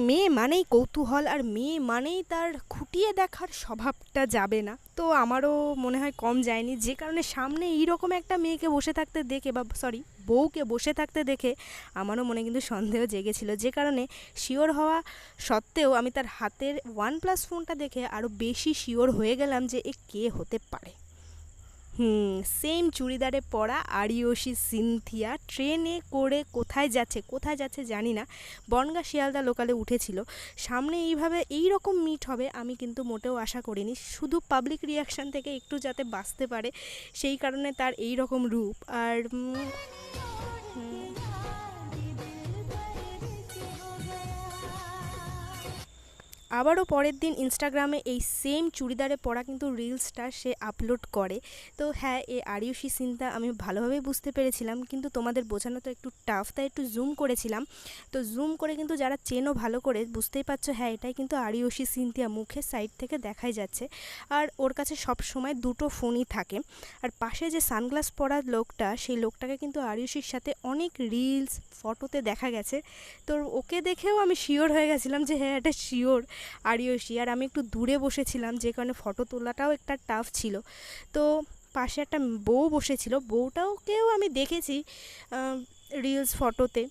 মেয়ে মানেই কৌতূহল আর মেয়ে মানেই তার খুঁটিয়ে দেখার স্বভাবটা যাবে না। তো আমারও মনে হয় কম যায়নি, যে কারণে সামনে এইরকম একটা মেয়েকে বসে থাকতে দেখে, বা সরি, বউকে বসে থাকতে দেখে আমারও মনে কিন্তু সন্দেহ জেগেছিল, যে কারণে শিওর হওয়া সত্ত্বেও আমি তার হাতের OnePlus ফোনটা দেখে আরও বেশি শিওর হয়ে গেলাম যে এ কে হতে পারে। সেম চুড়িদারে পরা আরিয়সী সিনথিয়া ট্রেনে করে কোথায় যাচ্ছে জানি না, বনগাঁ শিয়ালদা লোকালে উঠেছিল। সামনে এইভাবে এই রকম মিট হবে আমি কিন্তু মোটেও আশা করিনি, শুধু পাবলিক রিয়াকশান থেকে একটু যাতে বাঁচতে পারে সেই কারণে তার এই রকম রূপ। আর আবারও পরের দিন ইনস্টাগ্রামে এই সেম চুড়িদারে পরা কিন্তু রিলসটা সে আপলোড করে। তো হ্যাঁ, এ আরিয়সী সিনটা আমি ভালোভাবেই বুঝতে পেরেছিলাম, কিন্তু তোমাদের বোঝানো তো একটু টাফ, তাই একটু জুম করেছিলাম। তো জুম করে কিন্তু যারা চেনো ভালো করে বুঝতেই পারছো, হ্যাঁ এটাই কিন্তু আরিয়সী সিনথিয়া, মুখের সাইড থেকে দেখাই যাচ্ছে। আর ওর কাছে সব সময় দুটো ফোনই থাকে। আর পাশে যে সানগ্লাস পরা লোকটা, সেই লোকটাকে কিন্তু আরিয়সীর সাথে অনেক রিলস ফটোতে দেখা গেছে। তো ওকে দেখেও আমি শিওর হয়ে গেছিলাম যে হ্যাঁ এটা শিওর আরিয়সী। আর আমি একটু দূরে বসেছিলাম, যে কারণে ফটো তোলাটাও একটা টাফ ছিল। তো পাশে একটা বউ বসেছিল, বউটাকেও আমি দেখেছি রিলস ফটোতে।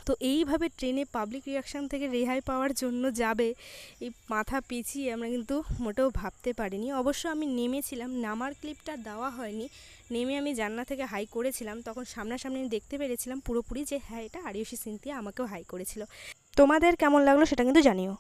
তো এইভাবে ট্রেনে পাবলিক রিয়াকশান থেকে রেহাই পাওয়ার জন্য যাবে এই মাথা পিছিয়ে আমরা কিন্তু মোটেও ভাবতে পারিনি। অবশ্য আমি নেমেছিলাম, নামার ক্লিপটা দেওয়া হয়নি, নেমে আমি জানলা থেকে হাই করেছিলাম, তখন সামনাসামনি আমি দেখতে পেরেছিলাম পুরোপুরি যে হ্যাঁ এটা আরিয়সী সিনথিয়া আমাকেও হাই করেছিল। তোমাদের কেমন লাগলো সেটা কিন্তু জানিও।